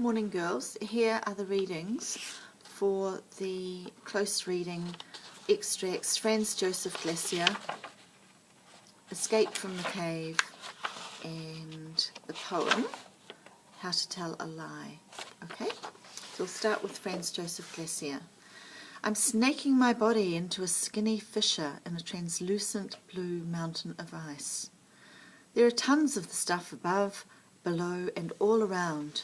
Morning girls, here are the readings for the close reading extracts Franz Joseph Glacier, Escape from the Cave, and the poem How to Tell a Lie. Okay, so we'll start with Franz Joseph Glacier. I'm snaking my body into a skinny fissure in a translucent blue mountain of ice. There are tons of the stuff above, below, and all around.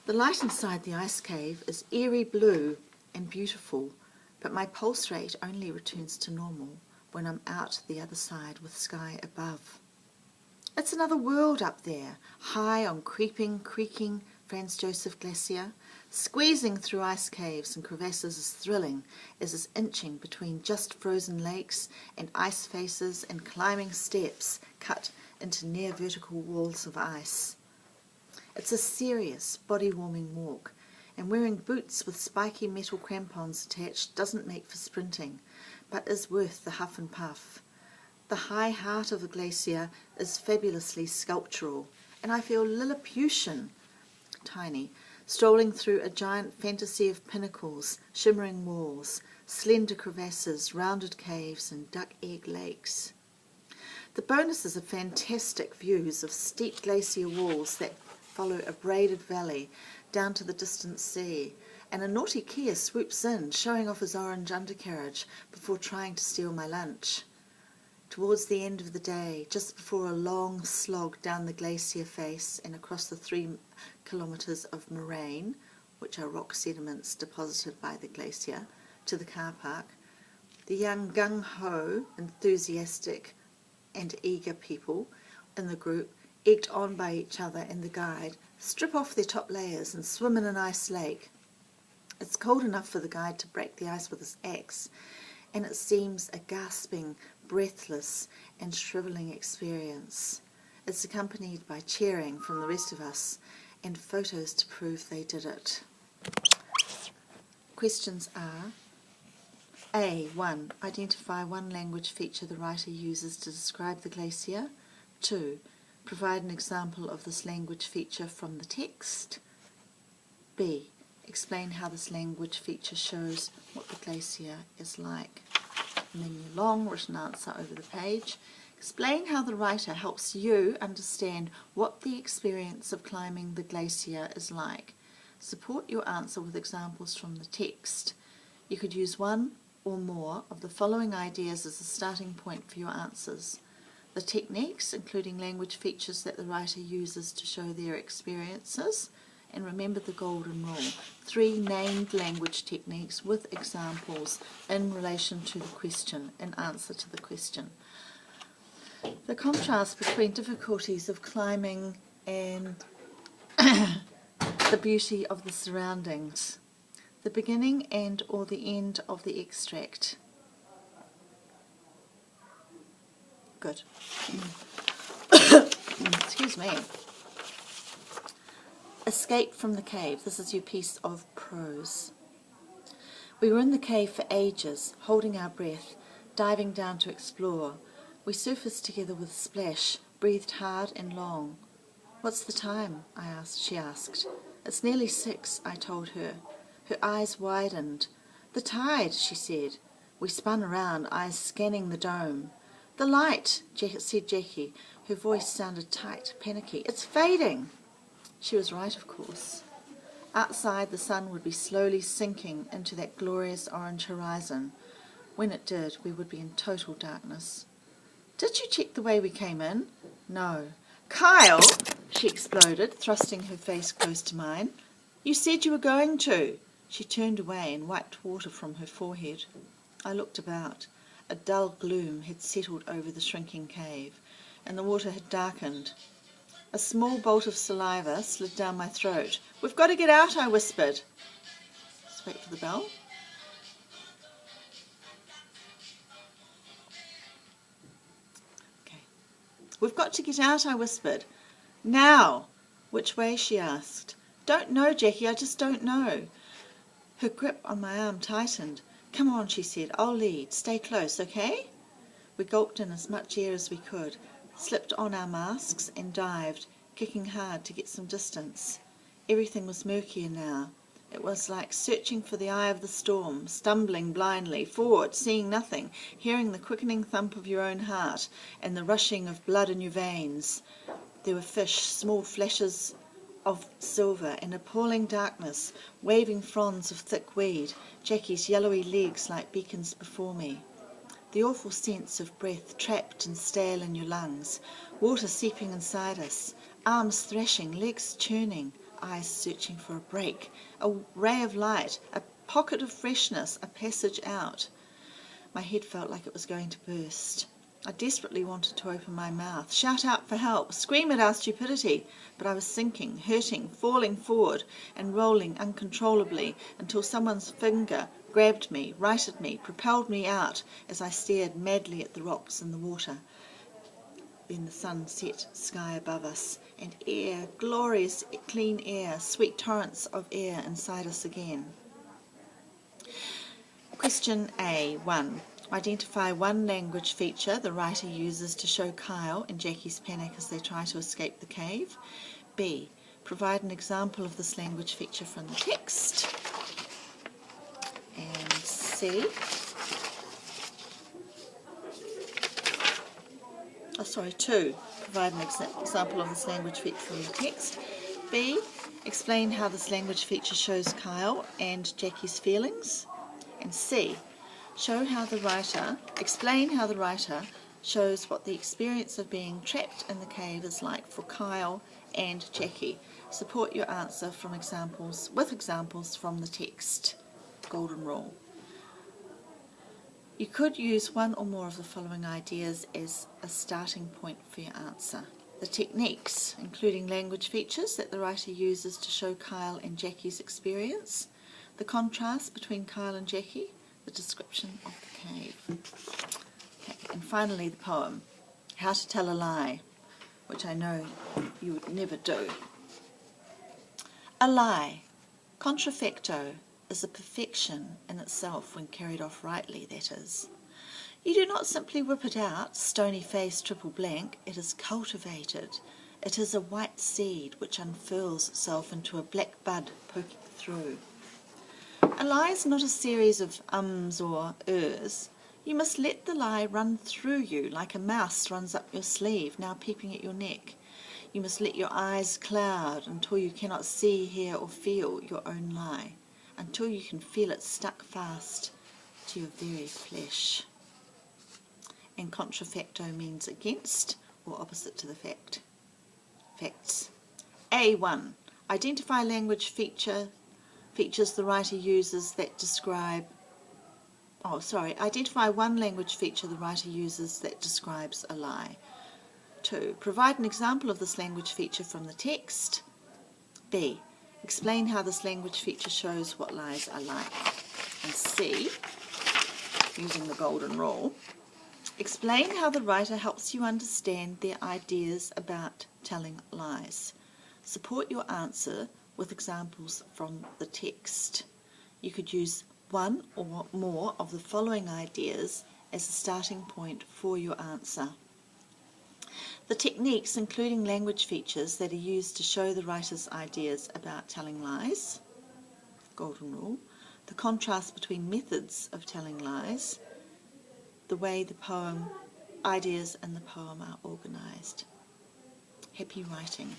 The light inside the ice cave is eerie blue and beautiful, but my pulse rate only returns to normal when I'm out the other side with Skye above. It's another world up there, high on creeping, creaking Franz Joseph Glacier. Squeezing through ice caves and crevasses is thrilling as is inching between just frozen lakes and ice faces and climbing steps cut into near vertical walls of ice. It's a serious, body-warming walk, and wearing boots with spiky metal crampons attached doesn't make for sprinting, but is worth the huff and puff. The high heart of the glacier is fabulously sculptural, and I feel Lilliputian, tiny, strolling through a giant fantasy of pinnacles, shimmering walls, slender crevasses, rounded caves, and duck-egg lakes. The bonuses are fantastic views of steep glacier walls that follow a braided valley down to the distant sea, and a naughty Kia swoops in, showing off his orange undercarriage before trying to steal my lunch. Towards the end of the day, just before a long slog down the glacier face and across the 3 kilometres of moraine, which are rock sediments deposited by the glacier, to the car park, the young gung-ho, enthusiastic and eager people in the group, egged on by each other and the guide, strip off their top layers and swim in an ice lake. It's cold enough for the guide to break the ice with his axe, and it seems a gasping, breathless and shrivelling experience. It's accompanied by cheering from the rest of us and photos to prove they did it. Questions are: A. 1. Identify one language feature the writer uses to describe the glacier. 2. Provide an example of this language feature from the text. B. Explain how this language feature shows what the glacier is like. And then your long written answer over the page. Explain how the writer helps you understand what the experience of climbing the glacier is like. Support your answer with examples from the text. You could use one or more of the following ideas as a starting point for your answers. The techniques, including language features that the writer uses to show their experiences, and remember the golden rule: 3 named language techniques with examples in relation to the question, in answer to the question. The contrast between difficulties of climbing and the beauty of the surroundings. The beginning and or the end of the extract. Good. Excuse me. Escape from the cave. This is your piece of prose. We were in the cave for ages, holding our breath, diving down to explore. We surfaced together with a splash, breathed hard and long. What's the time? She asked. It's nearly 6, I told her. Her eyes widened. The tide, she said. We spun around, eyes scanning the dome. The light, said Jackie. Her voice sounded tight, panicky. It's fading. She was right, of course. Outside, the sun would be slowly sinking into that glorious orange horizon. When it did, we would be in total darkness. Did you check the way we came in? No. Kyle, she exploded, thrusting her face close to mine. You said you were going to. She turned away and wiped water from her forehead. I looked about. A dull gloom had settled over the shrinking cave, and the water had darkened. A small bolt of saliva slid down my throat. We've got to get out, I whispered. Just wait for the bell. Okay. We've got to get out, I whispered. Now! Which way? She asked. Don't know, Jackie, I just don't know. Her grip on my arm tightened. Come on, she said. I'll lead. Stay close, okay? We gulped in as much air as we could, slipped on our masks and dived, kicking hard to get some distance. Everything was murkier now. It was like searching for the eye of the storm, stumbling blindly forward, seeing nothing, hearing the quickening thump of your own heart and the rushing of blood in your veins. There were fish, small flashes of silver, in appalling darkness, waving fronds of thick weed, Jackie's yellowy legs like beacons before me. The awful sense of breath trapped and stale in your lungs, water seeping inside us, arms thrashing, legs churning, eyes searching for a break, a ray of light, a pocket of freshness, a passage out. My head felt like it was going to burst. I desperately wanted to open my mouth, shout out for help, scream at our stupidity, but I was sinking, hurting, falling forward and rolling uncontrollably until someone's finger grabbed me, righted me, propelled me out as I stared madly at the rocks and the water. Then the sun set sky above us, and air, glorious clean air, sweet torrents of air inside us again. Question A, 1. Identify one language feature the writer uses to show Kyle and Jackie's panic as they try to escape the cave. B. Provide an example of this language feature from the text. And C. Two. Provide an example of this language feature from the text. B. Explain how this language feature shows Kyle and Jackie's feelings. And C. Explain how the writer shows what the experience of being trapped in the cave is like for Kyle and Jackie. Support your answer with examples from the text. Golden rule. You could use one or more of the following ideas as a starting point for your answer. The techniques, including language features that the writer uses to show Kyle and Jackie's experience. The contrast between Kyle and Jackie. The description of the cave. Okay. And finally the poem, How to Tell a Lie, which I know you would never do. A lie, contrafecto, is a perfection in itself when carried off rightly, that is. You do not simply whip it out, stony-faced, triple blank. It is cultivated. It is a white seed which unfurls itself into a black bud poking through. A lie is not a series of ums or ers. You must let the lie run through you like a mouse runs up your sleeve, now peeping at your neck. You must let your eyes cloud until you cannot see, hear or feel your own lie, until you can feel it stuck fast to your very flesh. And contrafacto means against or opposite to the fact. Facts. A1. Identify language features the writer uses that describe... Identify one language feature the writer uses that describes a lie. 2. Provide an example of this language feature from the text. B. Explain how this language feature shows what lies are like. And C, using the golden rule, explain how the writer helps you understand their ideas about telling lies. Support your answer with examples from the text. You could use one or more of the following ideas as a starting point for your answer. The techniques, including language features that are used to show the writer's ideas about telling lies. Golden rule. The contrast between methods of telling lies. The way the poem, ideas in the poem are organised. Happy writing.